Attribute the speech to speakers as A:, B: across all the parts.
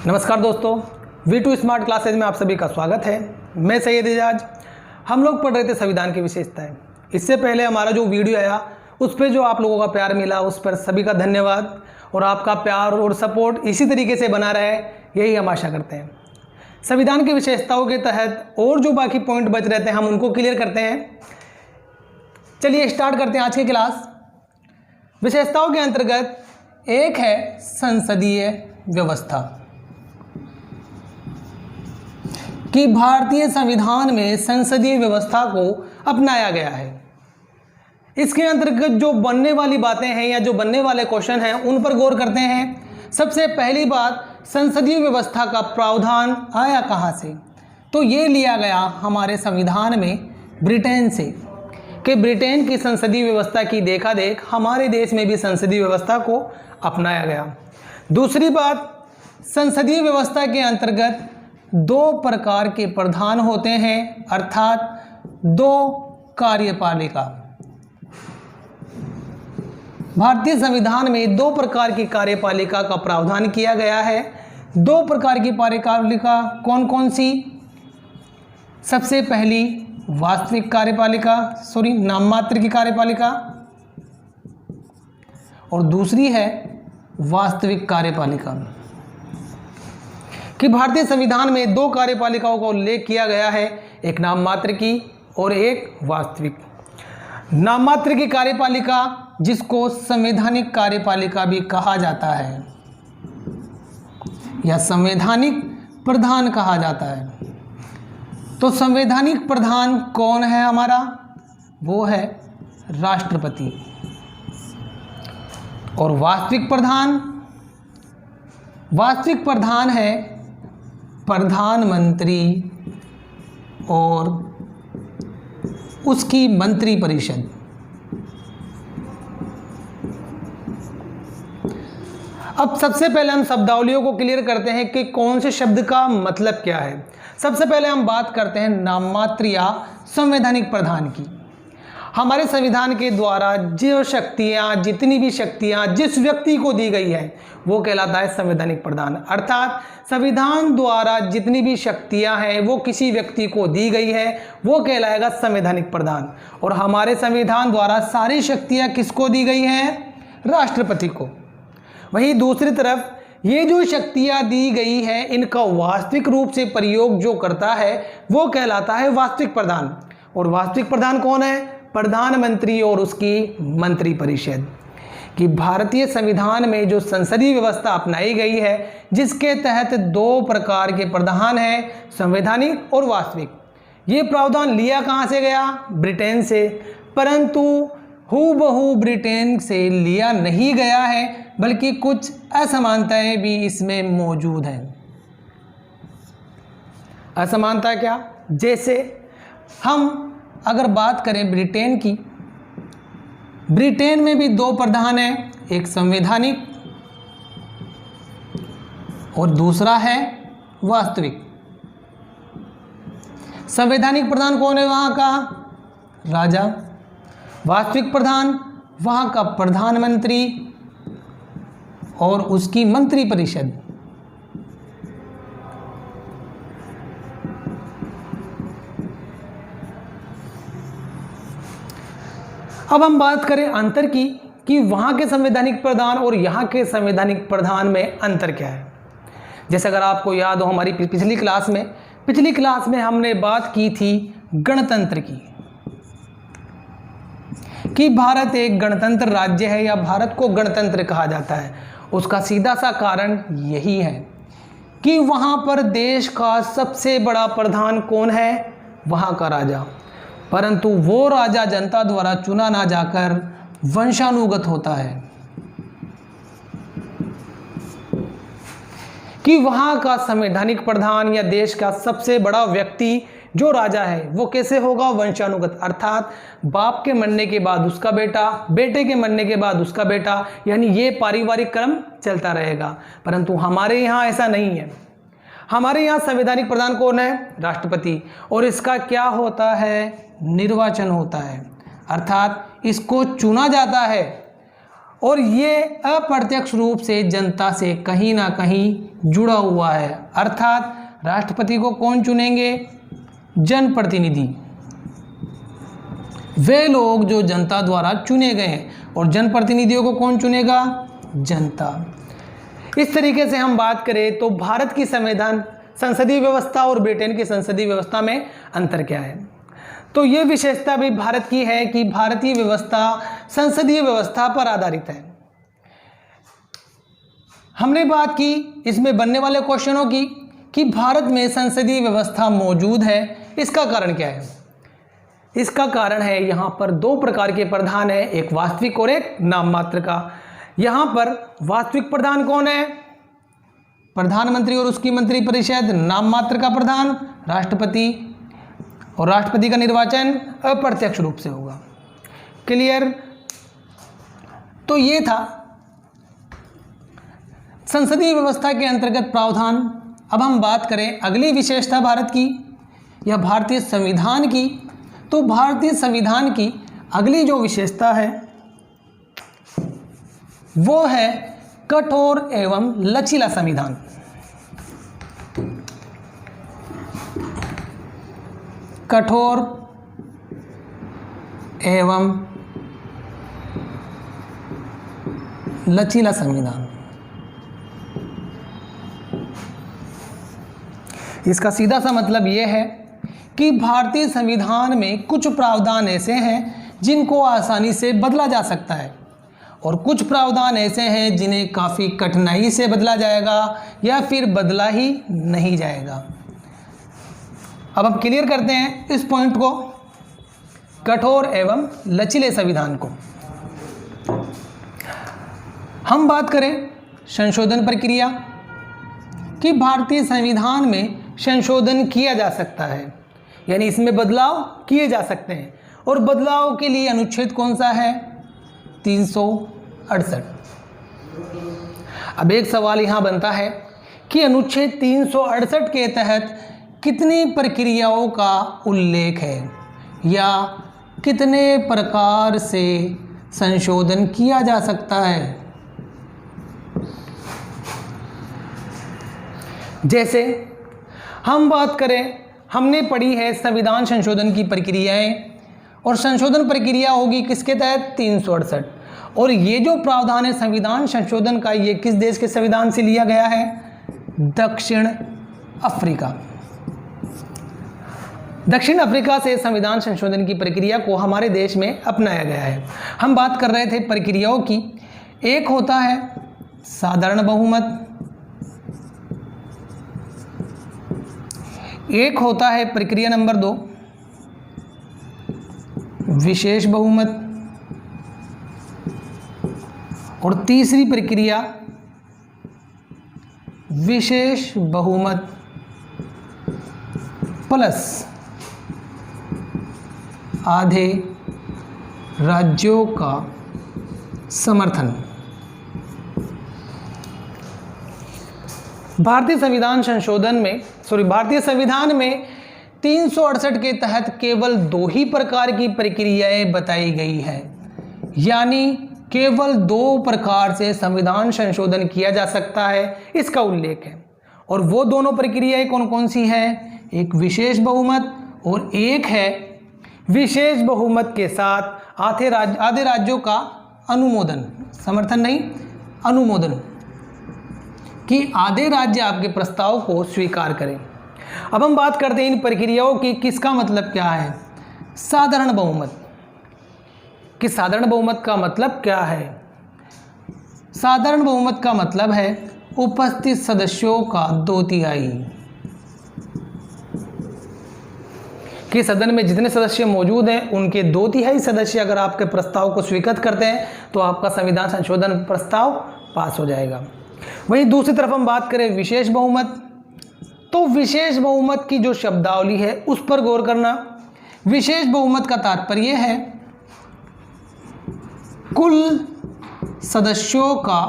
A: नमस्कार दोस्तों, V2 smart classes में आप सभी का स्वागत है। मैं सैयद एजाज। हम लोग पढ़ रहे थे संविधान की विशेषताएं। इससे पहले हमारा जो वीडियो आया उस पर जो आप लोगों का प्यार मिला उस पर सभी का धन्यवाद, और आपका प्यार और सपोर्ट इसी तरीके से बना रहे, यही हम आशा करते हैं। संविधान की विशेषताओं के तहत और जो बाकी पॉइंट बच रहते हैं हम उनको क्लियर करते हैं। चलिए स्टार्ट करते हैं आज की क्लास। विशेषताओं के अंतर्गत एक है संसदीय व्यवस्था, कि भारतीय संविधान में संसदीय व्यवस्था को अपनाया गया है। इसके अंतर्गत जो बनने वाली बातें हैं या जो बनने वाले क्वेश्चन हैं उन पर गौर करते हैं। सबसे पहली बात, संसदीय व्यवस्था का प्रावधान आया कहाँ से? तो ये लिया गया हमारे संविधान में ब्रिटेन से, कि ब्रिटेन की संसदीय व्यवस्था की देखा देख हमारे देश में भी संसदीय व्यवस्था को अपनाया गया। दूसरी बात, संसदीय व्यवस्था के अंतर्गत दो प्रकार के प्रधान होते हैं, अर्थात दो कार्यपालिका। भारतीय संविधान में दो प्रकार की कार्यपालिका का प्रावधान किया गया है। दो प्रकार की कार्यपालिका कौन कौन सी? सबसे पहली वास्तविक कार्यपालिका, नाम मात्र की कार्यपालिका, और दूसरी है वास्तविक कार्यपालिका। कि भारतीय संविधान में दो कार्यपालिकाओं का उल्लेख किया गया है, एक नाम मात्र की और एक वास्तविक। नाम मात्र की कार्यपालिका जिसको संवैधानिक कार्यपालिका भी कहा जाता है या संवैधानिक प्रधान कहा जाता है। तो संवैधानिक प्रधान कौन है हमारा? वो है राष्ट्रपति। और वास्तविक प्रधान है प्रधानमंत्री और उसकी मंत्रिपरिषद। अब सबसे पहले हम शब्दावलियों को क्लियर करते हैं कि कौन से शब्द का मतलब क्या है। सबसे पहले हम बात करते हैं नाम मात्र या संवैधानिक प्रधान की। हमारे संविधान के द्वारा जो शक्तियाँ, जितनी भी शक्तियाँ जिस व्यक्ति को दी गई है वो कहलाता है संवैधानिक प्रधान। अर्थात संविधान द्वारा जितनी भी शक्तियाँ हैं वो किसी व्यक्ति को दी गई है वो कहलाएगा संवैधानिक प्रधान। और हमारे संविधान द्वारा सारी शक्तियाँ किसको दी गई हैं? राष्ट्रपति को। वहीं दूसरी तरफ ये जो शक्तियाँ दी गई हैं इनका वास्तविक रूप से प्रयोग जो करता है वो कहलाता है वास्तविक प्रधान। और वास्तविक प्रधान कौन है? प्रधानमंत्री और उसकी मंत्रिपरिषद। कि भारतीय संविधान में जो संसदीय व्यवस्था अपनाई गई है जिसके तहत दो प्रकार के प्रधान हैं, संवैधानिक और वास्तविक। ये प्रावधान लिया कहाँ से गया? ब्रिटेन से। परंतु हूबहू ब्रिटेन से लिया नहीं गया है, बल्कि कुछ असमानताएं भी इसमें मौजूद हैं। असमानता क्या? जैसे हम अगर बात करें ब्रिटेन की, ब्रिटेन में भी दो प्रधान हैं, एक संवैधानिक और दूसरा है वास्तविक। संवैधानिक प्रधान कौन है? वहां का राजा। वास्तविक प्रधान वहां का प्रधानमंत्री और उसकी मंत्रिपरिषद। अब हम बात करें अंतर की, कि वहाँ के संवैधानिक प्रधान और यहाँ के संवैधानिक प्रधान में अंतर क्या है। जैसे अगर आपको याद हो हमारी पिछली क्लास में हमने बात की थी गणतंत्र की, कि भारत एक गणतंत्र राज्य है या भारत को गणतंत्र कहा जाता है। उसका सीधा सा कारण यही है कि वहाँ पर देश का सबसे बड़ा प्रधान कौन है? वहाँ का राजा। परंतु वो राजा जनता द्वारा चुना ना जाकर वंशानुगत होता है। कि वहां का संवैधानिक प्रधान या देश का सबसे बड़ा व्यक्ति जो राजा है वो कैसे होगा? वंशानुगत। अर्थात बाप के मरने के बाद उसका बेटा, बेटे के मरने के बाद उसका बेटा, यानी ये पारिवारिक क्रम चलता रहेगा। परंतु हमारे यहाँ ऐसा नहीं है। हमारे यहाँ संवैधानिक प्रधान कौन है? राष्ट्रपति। और इसका क्या होता है? निर्वाचन होता है। अर्थात इसको चुना जाता है और ये अप्रत्यक्ष रूप से जनता से कहीं ना कहीं जुड़ा हुआ है। अर्थात राष्ट्रपति को कौन चुनेंगे? जनप्रतिनिधि, वे लोग जो जनता द्वारा चुने गए हैं। और जनप्रतिनिधियों को कौन चुनेगा? जनता। इस तरीके से हम बात करें तो भारत की संविधान संसदीय व्यवस्था और ब्रिटेन की संसदीय व्यवस्था में अंतर क्या है? तो ये विशेषता भी भारत की है कि भारतीय व्यवस्था संसदीय व्यवस्था पर आधारित है। हमने बात की इसमें बनने वाले क्वेश्चनों की कि भारत में संसदीय व्यवस्था मौजूद है, इसका कारण क्या है? इसका कारण है यहाँ पर दो प्रकार के प्रधान है, एक वास्तविक और एक नाम मात्र का। यहाँ पर वास्तविक प्रधान कौन है? प्रधानमंत्री और उसकी मंत्रिपरिषद। नाम मात्र का प्रधान राष्ट्रपति, और राष्ट्रपति का निर्वाचन अप्रत्यक्ष रूप से होगा। क्लियर? तो ये था संसदीय व्यवस्था के अंतर्गत प्रावधान। अब हम बात करें अगली विशेषता भारत की या भारतीय संविधान की। तो भारतीय संविधान की अगली जो विशेषता है वो है कठोर एवं लचीला संविधान। कठोर एवं लचीला संविधान। इसका सीधा सा मतलब यह है कि भारतीय संविधान में कुछ प्रावधान ऐसे हैं जिनको आसानी से बदला जा सकता है और कुछ प्रावधान ऐसे हैं जिन्हें काफ़ी कठिनाई से बदला जाएगा या फिर बदला ही नहीं जाएगा। अब हम क्लियर करते हैं इस पॉइंट को, कठोर एवं लचीले संविधान को। हम बात करें संशोधन प्रक्रिया कि भारतीय संविधान में संशोधन किया जा सकता है, यानी इसमें बदलाव किए जा सकते हैं। और बदलाव के लिए अनुच्छेद कौन सा है? 368। अब एक सवाल यहाँ बनता है कि अनुच्छेद 368 के तहत कितनी प्रक्रियाओं का उल्लेख है या कितने प्रकार से संशोधन किया जा सकता है? जैसे हम बात करें, हमने पढ़ी है संविधान संशोधन की प्रक्रियाएं, और संशोधन प्रक्रिया होगी किसके तहत? 368। और ये जो प्रावधान है संविधान संशोधन का, ये किस देश के संविधान से लिया गया है? दक्षिण अफ्रीका। दक्षिण अफ्रीका से संविधान संशोधन की प्रक्रिया को हमारे देश में अपनाया गया है। हम बात कर रहे थे प्रक्रियाओं की। एक होता है साधारण बहुमत, एक होता है प्रक्रिया नंबर 2 विशेष बहुमत, और तीसरी प्रक्रिया विशेष बहुमत प्लस आधे राज्यों का समर्थन। भारतीय संविधान में 368 के तहत केवल 2 ही प्रकार की प्रक्रियाएं बताई गई है, यानी केवल 2 प्रकार से संविधान संशोधन किया जा सकता है, इसका उल्लेख है। और वो दोनों प्रक्रियाएं कौन कौन सी हैं? एक विशेष बहुमत और एक है विशेष बहुमत के साथ आधे राज्यों का अनुमोदन, समर्थन नहीं, अनुमोदन, कि आधे राज्य आपके प्रस्ताव को स्वीकार करें। अब हम बात करते हैं इन प्रक्रियाओं की, किसका मतलब क्या है? साधारण बहुमत। कि साधारण बहुमत का मतलब क्या है? साधारण बहुमत का मतलब है उपस्थित सदस्यों का 2/3, कि सदन में जितने सदस्य मौजूद हैं उनके 2/3 सदस्य अगर आपके प्रस्ताव को स्वीकृत करते हैं तो आपका संविधान संशोधन प्रस्ताव पास हो जाएगा। वहीं दूसरी तरफ हम बात करें विशेष बहुमत, तो विशेष बहुमत की जो शब्दावली है उस पर गौर करना। विशेष बहुमत का तात्पर्य है कुल सदस्यों का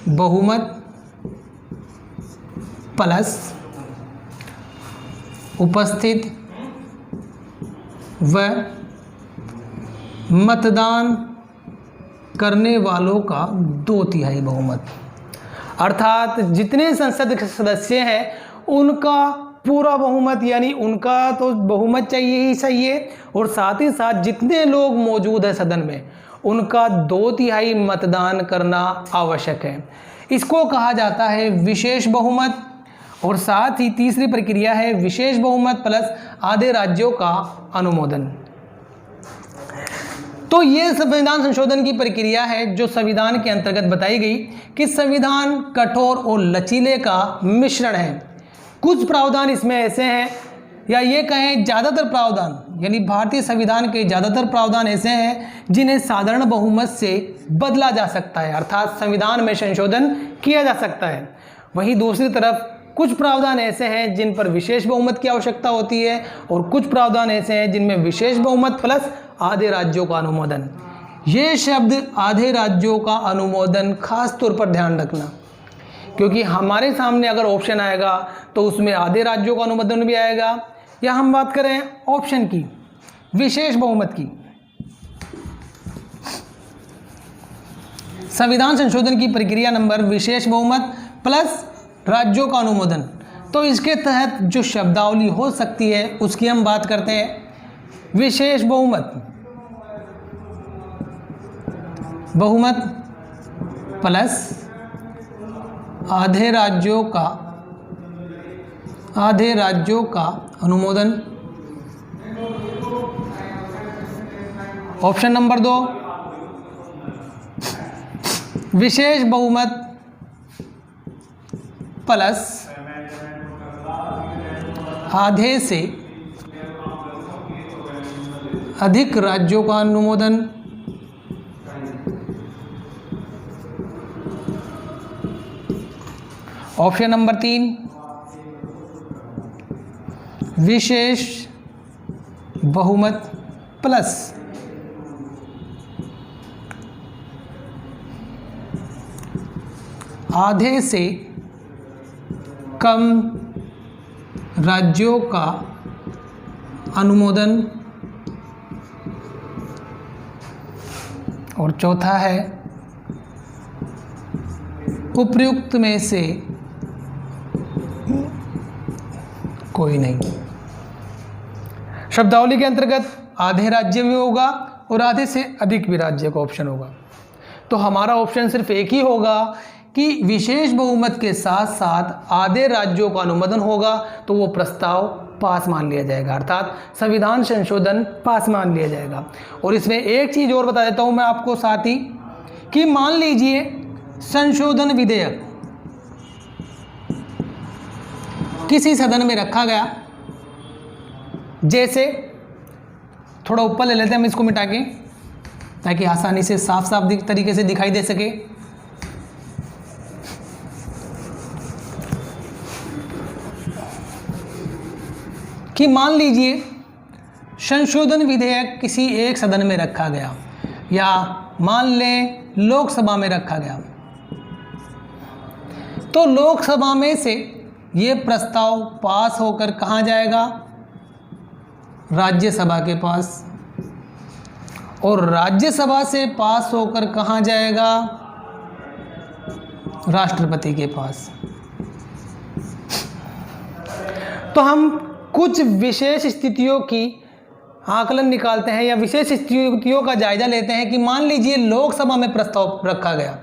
A: बहुमत प्लस उपस्थित व मतदान करने वालों का 2/3 बहुमत, अर्थात जितने संसद के सदस्य हैं उनका पूरा बहुमत, यानी उनका तो बहुमत चाहिए ही चाहिए, और साथ ही साथ जितने लोग मौजूद हैं सदन में उनका 2/3 मतदान करना आवश्यक है। इसको कहा जाता है विशेष बहुमत। और साथ ही तीसरी प्रक्रिया है विशेष बहुमत प्लस आधे राज्यों का अनुमोदन। तो ये संविधान संशोधन की प्रक्रिया है जो संविधान के अंतर्गत बताई गई कि संविधान कठोर और लचीले का मिश्रण है। कुछ प्रावधान इसमें ऐसे हैं, या ये कहें ज़्यादातर प्रावधान, यानी भारतीय संविधान के ज़्यादातर प्रावधान ऐसे हैं जिन्हें साधारण बहुमत से बदला जा सकता है, अर्थात संविधान में संशोधन किया जा सकता है। वहीं दूसरी तरफ कुछ प्रावधान ऐसे हैं जिन पर विशेष बहुमत की आवश्यकता होती है, और कुछ प्रावधान ऐसे हैं जिनमें विशेष बहुमत प्लस आधे राज्यों का अनुमोदन। ये शब्द आधे राज्यों का अनुमोदन खास तौर पर ध्यान रखना, क्योंकि हमारे सामने अगर ऑप्शन आएगा तो उसमें आधे राज्यों का अनुमोदन भी आएगा, या हम बात करें ऑप्शन की विशेष बहुमत की, संविधान संशोधन की प्रक्रिया नंबर विशेष बहुमत प्लस राज्यों का अनुमोदन, तो इसके तहत जो शब्दावली हो सकती है उसकी हम बात करते हैं। विशेष बहुमत प्लस आधे राज्यों का अनुमोदन। ऑप्शन नंबर 2, विशेष बहुमत प्लस आधे से अधिक राज्यों का अनुमोदन। ऑप्शन नंबर 3, विशेष बहुमत प्लस आधे से कम राज्यों का अनुमोदन। और चौथा है उपर्युक्त में से कोई नहीं। शब्दावली के अंतर्गत आधे राज्य भी होगा और आधे से अधिक भी राज्य का ऑप्शन होगा। तो हमारा ऑप्शन सिर्फ एक ही होगा कि विशेष बहुमत के साथ साथ आधे राज्यों का अनुमोदन होगा, तो वो प्रस्ताव पास मान लिया जाएगा, अर्थात संविधान संशोधन पास मान लिया जाएगा। और इसमें एक चीज़ और बता देता हूँ मैं आपको साथ ही, कि मान लीजिए संशोधन विधेयक किसी सदन में रखा गया, जैसे थोड़ा ऊपर ले लेते हैं हम इसको मिटा के, ताकि आसानी से साफ साफ तरीके से दिखाई दे सके। कि मान लीजिए संशोधन विधेयक किसी एक सदन में रखा गया, या मान लें लोकसभा में रखा गया, तो लोकसभा में से ये प्रस्ताव पास होकर कहाँ जाएगा? राज्यसभा के पास। और राज्यसभा से पास होकर कहाँ जाएगा? राष्ट्रपति के पास। तो हम कुछ विशेष स्थितियों की आकलन निकालते हैं, या विशेष स्थितियों का जायजा लेते हैं कि मान लीजिए लोकसभा में प्रस्ताव रखा गया,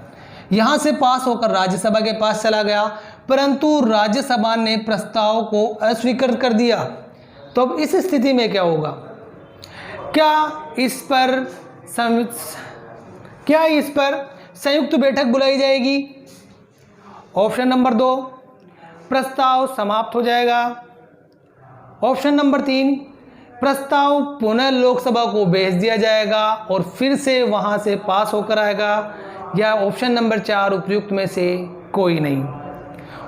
A: यहाँ से पास होकर राज्यसभा के पास चला गया, परंतु राज्यसभा ने प्रस्ताव को अस्वीकृत कर दिया। तो अब इस स्थिति में क्या होगा? क्या इस पर संयुक्त बैठक बुलाई जाएगी? ऑप्शन नंबर 2, प्रस्ताव समाप्त हो जाएगा। ऑप्शन नंबर 3, प्रस्ताव पुनः लोकसभा को भेज दिया जाएगा और फिर से वहां से पास होकर आएगा। या ऑप्शन नंबर 4, उपयुक्त में से कोई नहीं।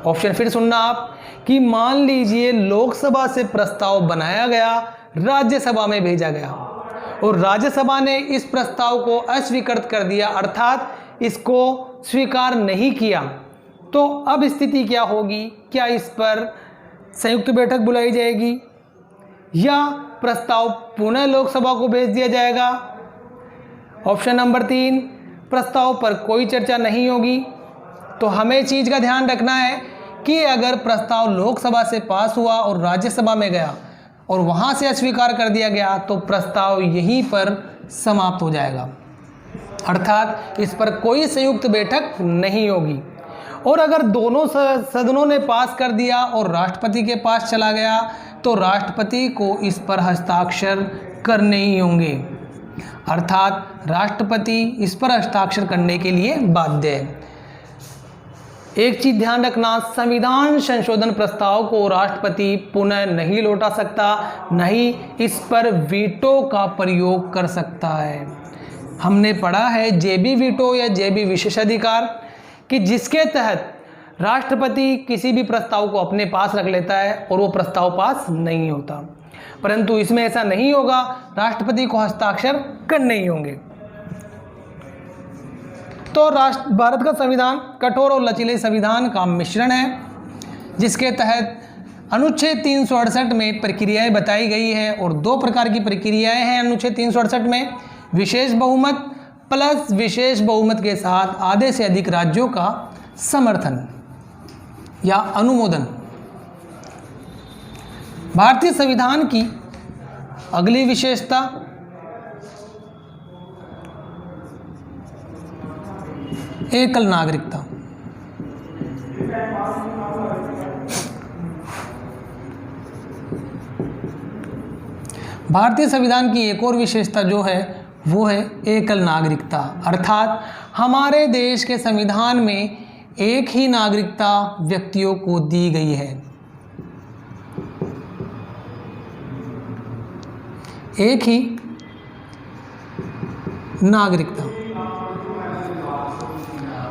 A: ऑप्शन फिर सुनना आप, कि मान लीजिए लोकसभा से प्रस्ताव बनाया गया, राज्यसभा में भेजा गया और राज्यसभा ने इस प्रस्ताव को अस्वीकृत कर दिया, अर्थात इसको स्वीकार नहीं किया। तो अब स्थिति क्या होगी? क्या इस पर संयुक्त बैठक बुलाई जाएगी या प्रस्ताव पुनः लोकसभा को भेज दिया जाएगा? ऑप्शन नंबर 3, प्रस्ताव पर कोई चर्चा नहीं होगी। तो हमें चीज़ का ध्यान रखना है कि अगर प्रस्ताव लोकसभा से पास हुआ और राज्यसभा में गया और वहाँ से अस्वीकार कर दिया गया तो प्रस्ताव यहीं पर समाप्त हो जाएगा, अर्थात इस पर कोई संयुक्त बैठक नहीं होगी। और अगर दोनों सदनों ने पास कर दिया और राष्ट्रपति के पास चला गया तो राष्ट्रपति को इस पर हस्ताक्षर करने ही होंगे, अर्थात राष्ट्रपति इस पर हस्ताक्षर करने के लिए बाध्य है। एक चीज ध्यान रखना, संविधान संशोधन प्रस्ताव को राष्ट्रपति पुनः नहीं लौटा सकता, नहीं इस पर वीटो का प्रयोग कर सकता है। हमने पढ़ा है जेबी वीटो या जेबी विशेषाधिकार कि जिसके तहत राष्ट्रपति किसी भी प्रस्ताव को अपने पास रख लेता है और वो प्रस्ताव पास नहीं होता, परंतु इसमें ऐसा नहीं होगा, राष्ट्रपति को हस्ताक्षर करने ही होंगे। तो भारत का संविधान कठोर और लचीले संविधान का मिश्रण है, जिसके तहत अनुच्छेद 368 में प्रक्रियाएं बताई गई है और दो प्रकार की प्रक्रियाएं हैं अनुच्छेद 368 में, विशेष बहुमत प्लस विशेष बहुमत के साथ आधे से अधिक राज्यों का समर्थन या अनुमोदन। भारतीय संविधान की अगली विशेषता एकल नागरिकता। भारतीय संविधान की एक और विशेषता जो है वो है एकल नागरिकता, अर्थात हमारे देश के संविधान में एक ही नागरिकता व्यक्तियों को दी गई है। एक ही नागरिकता,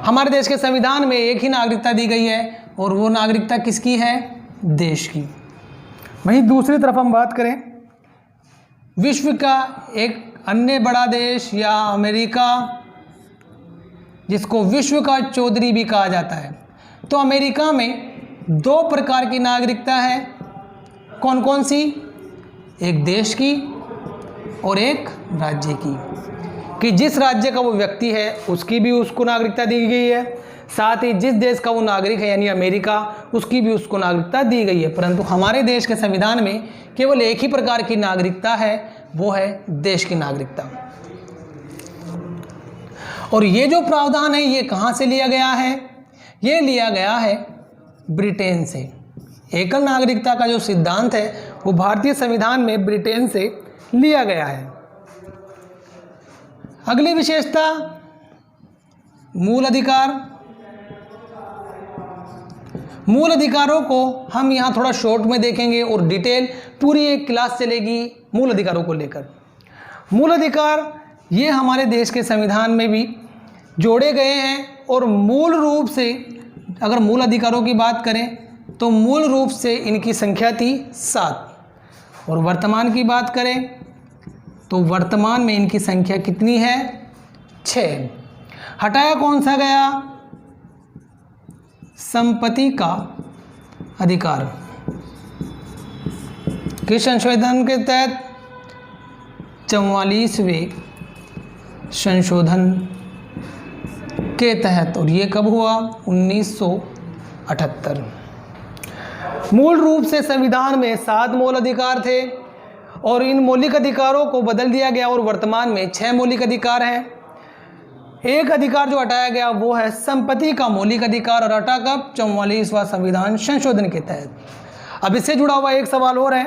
A: हमारे देश के संविधान में एक ही नागरिकता दी गई है और वो नागरिकता किसकी है? देश की। वहीं दूसरी तरफ हम बात करें विश्व का एक अन्य बड़ा देश या अमेरिका, जिसको विश्व का चौधरी भी कहा जाता है, तो अमेरिका में दो प्रकार की नागरिकता है। कौन कौन सी? एक देश की और एक राज्य की, कि जिस राज्य का वो व्यक्ति है उसकी भी उसको नागरिकता दी गई है, साथ ही जिस देश का वो नागरिक है यानी अमेरिका, उसकी भी उसको नागरिकता दी गई है। परंतु हमारे देश के संविधान में केवल एक ही प्रकार की नागरिकता है, वो है देश की नागरिकता। और ये जो प्रावधान है ये कहाँ से लिया गया है? ये लिया गया है ब्रिटेन से। एकल नागरिकता का जो सिद्धांत है वो भारतीय संविधान में ब्रिटेन से लिया गया है। अगली विशेषता मूल अधिकार। मूल अधिकारों को हम यहाँ थोड़ा शॉर्ट में देखेंगे और डिटेल पूरी एक क्लास चलेगी मूल अधिकारों को लेकर। मूल अधिकार ये हमारे देश के संविधान में भी जोड़े गए हैं और मूल रूप से अगर मूल अधिकारों की बात करें तो मूल रूप से इनकी संख्या थी 7 और वर्तमान की बात करें तो वर्तमान में इनकी संख्या कितनी है? 6। हटाया कौन सा गया? संपत्ति का अधिकार। किस संशोधन के तहत? 44वें संशोधन के तहत, और ये कब हुआ? 1978। मूल रूप से संविधान में 7 मौलिक अधिकार थे और इन मौलिक अधिकारों को बदल दिया गया और वर्तमान में 6 मौलिक अधिकार हैं। एक अधिकार जो हटाया गया वो है संपत्ति का मौलिक अधिकार, और हटा कब? 44वां संविधान संशोधन के तहत। अब इससे जुड़ा हुआ एक सवाल और है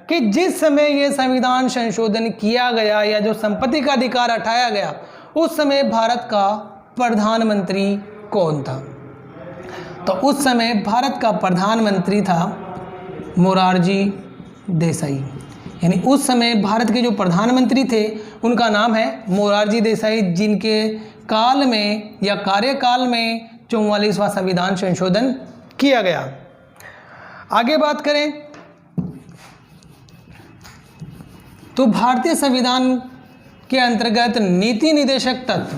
A: कि जिस समय ये संविधान संशोधन किया गया या जो संपत्ति का अधिकार हटाया गया उस समय भारत का प्रधानमंत्री कौन था? तो उस समय भारत का प्रधानमंत्री था मोरारजी देसाई। यानी उस समय भारत के जो प्रधानमंत्री थे उनका नाम है मोरारजी देसाई, जिनके काल में या कार्यकाल में 44वां संविधान संशोधन किया गया। आगे बात करें तो भारतीय संविधान के अंतर्गत नीति निदेशक तत्व,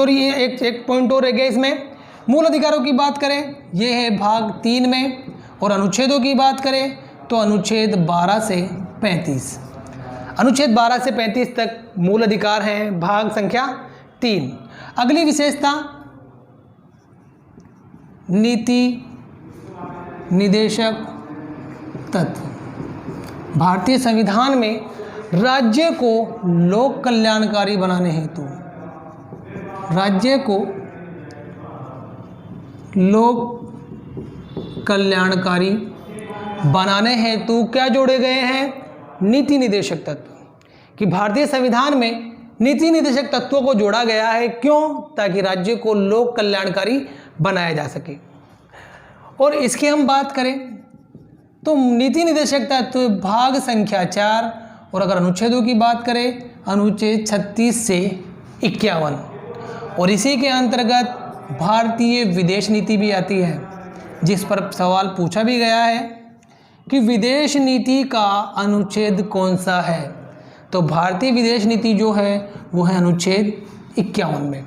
A: ये एक पॉइंट और रह गया इसमें। मूल अधिकारों की बात करें ये है भाग 3 में, और अनुच्छेदों की बात करें तो अनुच्छेद 12 से 35। अनुच्छेद 12 से 35 तक मूल अधिकार हैं, भाग संख्या 3। अगली विशेषता नीति निदेशक तत्व। भारतीय संविधान में राज्य को लोक कल्याणकारी बनाने हेतु क्या जोड़े गए हैं? नीति निदेशक तत्व। कि भारतीय संविधान में नीति निदेशक तत्वों को जोड़ा गया है, क्यों? ताकि राज्य को लोक कल्याणकारी बनाया जा सके। और इसकी हम बात करें तो नीति निदेशक तत्व भाग संख्या 4, और अगर अनुच्छेदों की बात करें अनुच्छेद 36 से 51, और इसी के अंतर्गत भारतीय विदेश नीति भी आती है, जिस पर सवाल पूछा भी गया है कि विदेश नीति का अनुच्छेद कौन सा है। तो भारतीय विदेश नीति जो है वो है अनुच्छेद 51 में।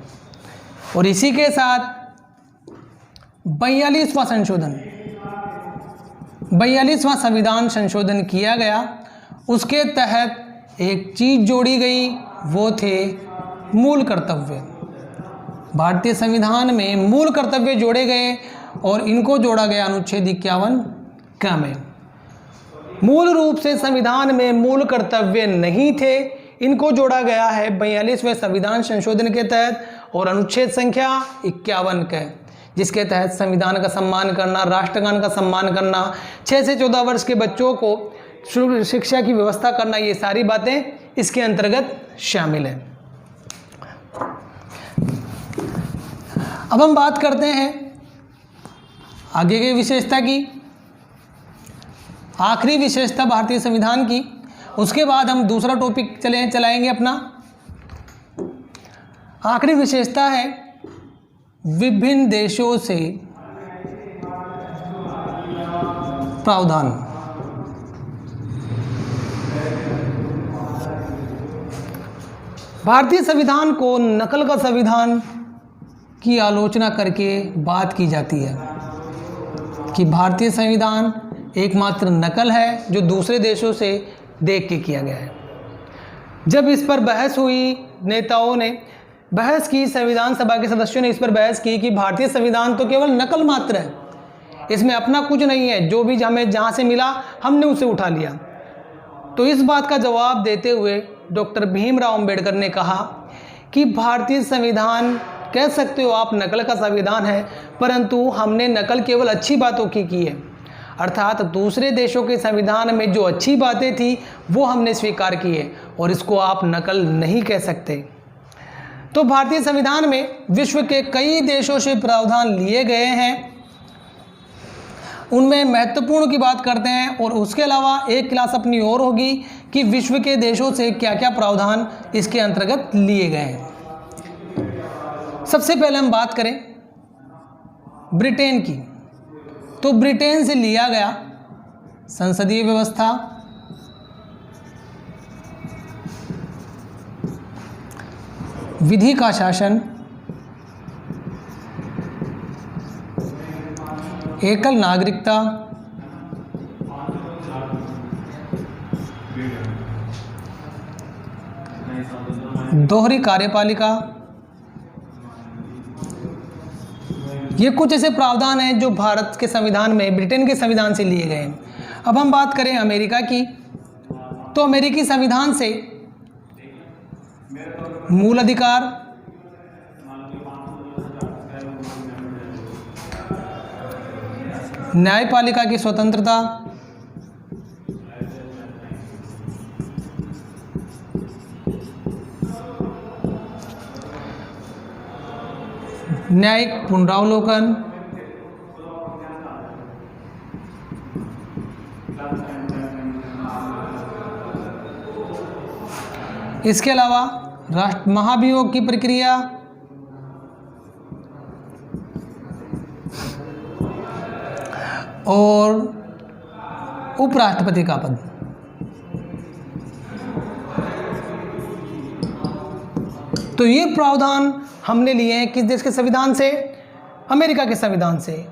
A: और इसी के साथ 42वां संविधान संशोधन किया गया। उसके तहत एक चीज जोड़ी गई, वो थे मूल कर्तव्य। भारतीय संविधान में मूल कर्तव्य जोड़े गए और इनको जोड़ा गया अनुच्छेद 51 क में। मूल रूप से संविधान में मूल कर्तव्य नहीं थे, इनको जोड़ा गया है 42वें संविधान संशोधन के तहत और अनुच्छेद संख्या 51 के, जिसके तहत संविधान का सम्मान करना, राष्ट्रगान का सम्मान करना, 6 से 14 वर्ष के बच्चों को शिक्षा की व्यवस्था करना, ये सारी बातें इसके अंतर्गत शामिल हैं। अब हम बात करते हैं आगे की विशेषता की, आखिरी विशेषता भारतीय संविधान की। उसके बाद हम दूसरा टॉपिक चलाएंगे अपना। आखिरी विशेषता है विभिन्न देशों से प्रावधान। भारतीय संविधान को नकल का संविधान की आलोचना करके बात की जाती है कि भारतीय संविधान एकमात्र नकल है जो दूसरे देशों से देख के किया गया है। जब इस पर बहस हुई, नेताओं ने बहस की, संविधान सभा के सदस्यों ने इस पर बहस की कि भारतीय संविधान तो केवल नकल मात्र है, इसमें अपना कुछ नहीं है, जो भी हमें जहाँ से मिला हमने उसे उठा लिया। तो इस बात का जवाब देते हुए डॉक्टर भीमराव अंबेडकर ने कहा कि भारतीय संविधान कह सकते हो आप नकल का संविधान है, परंतु हमने नकल केवल अच्छी बातों की है, अर्थात दूसरे देशों के संविधान में जो अच्छी बातें थी वो हमने स्वीकार की है और इसको आप नकल नहीं कह सकते। तो भारतीय संविधान में विश्व के कई देशों से प्रावधान लिए गए हैं, उनमें महत्वपूर्ण की बात करते हैं और उसके अलावा एक क्लास अपनी और होगी कि विश्व के देशों से क्या क्या प्रावधान इसके अंतर्गत लिए गए हैं। सबसे पहले हम बात करें ब्रिटेन की, तो ब्रिटेन से लिया गया संसदीय व्यवस्था, विधि का शासन, एकल नागरिकता, दोहरी कार्यपालिका, ये कुछ ऐसे प्रावधान हैं जो भारत के संविधान में ब्रिटेन के संविधान से लिए गए हैं। अब हम बात करें अमेरिका की, तो अमेरिकी संविधान से मूल अधिकार, न्यायपालिका की स्वतंत्रता, न्यायिक पुनरावलोकन, इसके अलावा राष्ट्र महाभियोग की प्रक्रिया, और उपराष्ट्रपति का पद। तो ये प्रावधान हमने लिए हैं किस देश के संविधान से? अमेरिका के संविधान से।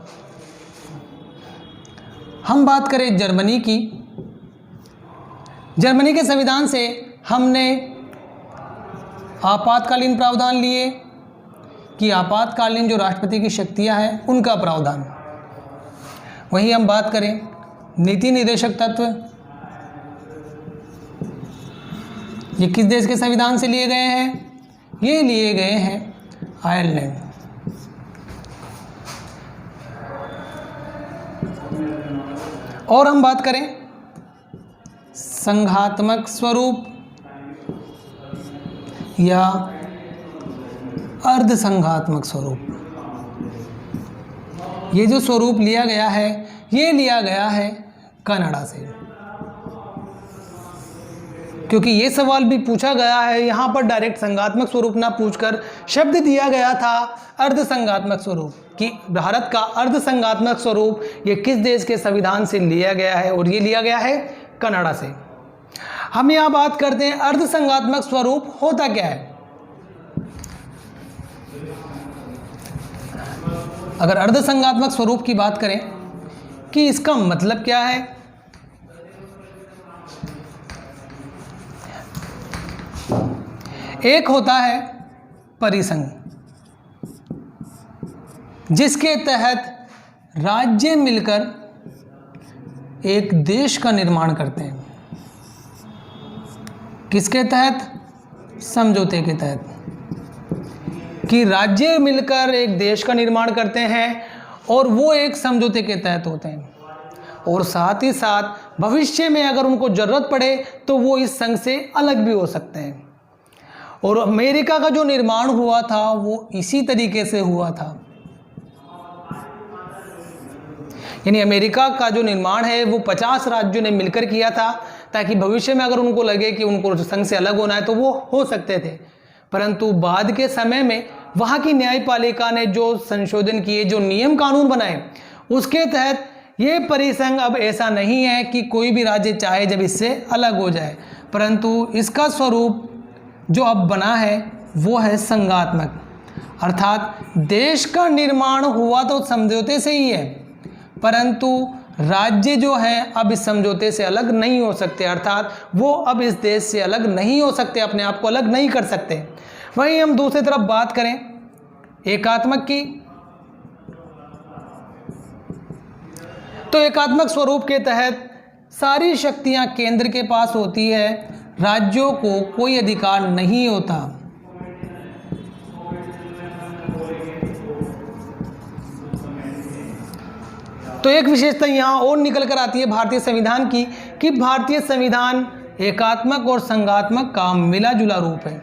A: हम बात करें जर्मनी की, जर्मनी के संविधान से हमने आपातकालीन प्रावधान लिए कि आपातकालीन जो राष्ट्रपति की शक्तियां हैं उनका प्रावधान। वहीं हम बात करें नीति निर्देशक तत्व, ये किस देश के संविधान से लिए गए हैं? ये लिए गए हैं आयरलैंड। और हम बात करें संघात्मक स्वरूप या अर्धसंघात्मक स्वरूप। ये जो स्वरूप लिया गया है ये लिया गया है कनाडा से, क्योंकि ये सवाल भी पूछा गया है। यहाँ पर डायरेक्ट संघात्मक स्वरूप ना पूछकर शब्द दिया गया था अर्धसंघात्मक स्वरूप, कि भारत का अर्धसंघात्मक स्वरूप ये किस देश के संविधान से लिया गया है, और ये लिया गया है कनाडा से। हम यहाँ बात करते हैं अर्धसंघात्मक स्वरूप होता क्या है। अगर अर्धसंघात्मक स्वरूप की बात करें कि इसका मतलब क्या है, एक होता है परिसंघ, जिसके तहत राज्य मिलकर एक देश का निर्माण करते हैं। किसके तहत? समझौते के तहत, कि राज्य मिलकर एक देश का निर्माण करते हैं और वो एक समझौते के तहत होते हैं, और साथ ही साथ भविष्य में अगर उनको ज़रूरत पड़े तो वो इस संघ से अलग भी हो सकते हैं। और अमेरिका का जो निर्माण हुआ था वो इसी तरीके से हुआ था, यानी अमेरिका का जो निर्माण है वो 50 राज्यों ने मिलकर किया था, ताकि भविष्य में अगर उनको लगे कि उनको संघ से अलग होना है तो वो हो सकते थे। परंतु बाद के समय में वहाँ की न्यायपालिका ने जो संशोधन किए, जो नियम कानून बनाए, उसके तहत ये परिसंघ अब ऐसा नहीं है कि कोई भी राज्य चाहे जब इससे अलग हो जाए, परंतु इसका स्वरूप जो अब बना है वो है संघात्मक। अर्थात देश का निर्माण हुआ तो समझौते से ही है, परंतु राज्य जो है अब इस समझौते से अलग नहीं हो सकते, अर्थात वो अब इस देश से अलग नहीं हो सकते, अपने आप को अलग नहीं कर सकते। वहीं हम दूसरी तरफ बात करें एकात्मक की, तो एकात्मक स्वरूप के तहत सारी शक्तियां केंद्र के पास होती है, राज्यों को कोई अधिकार नहीं होता। तो एक विशेषता यहाँ और निकल कर आती है भारतीय संविधान की, कि भारतीय संविधान एकात्मक और संघात्मक का मिला जुला रूप है।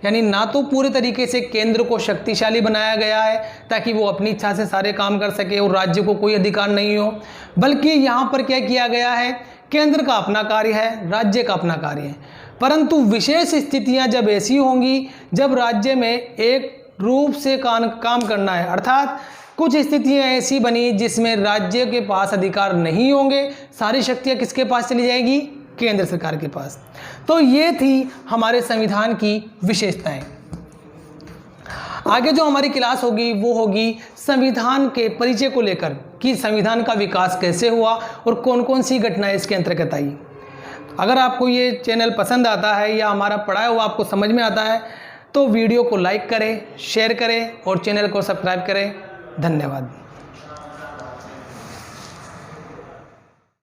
A: यानी ना तो पूरे तरीके से केंद्र को शक्तिशाली बनाया गया है ताकि वो अपनी इच्छा से सारे काम कर सके और राज्य को कोई अधिकार नहीं हो, बल्कि यहाँ पर क्या किया गया है, केंद्र का अपना कार्य है, राज्य का अपना कार्य है। परंतु विशेष स्थितियाँ जब ऐसी होंगी जब राज्य में एक रूप से काम करना है, अर्थात कुछ स्थितियां ऐसी बनी जिसमें राज्य के पास अधिकार नहीं होंगे, सारी शक्तियां किसके पास चली जाएगी, केंद्र सरकार के पास। तो ये थी हमारे संविधान की विशेषताएं। आगे जो हमारी क्लास होगी वो होगी संविधान के परिचय को लेकर, कि संविधान का विकास कैसे हुआ और कौन कौन सी घटनाएं इसके अंतर्गत आई। अगर आपको ये चैनल पसंद आता है या हमारा पढ़ाया हुआ आपको समझ में आता है तो वीडियो को लाइक करें, शेयर करें और चैनल को सब्सक्राइब करें। धन्यवाद।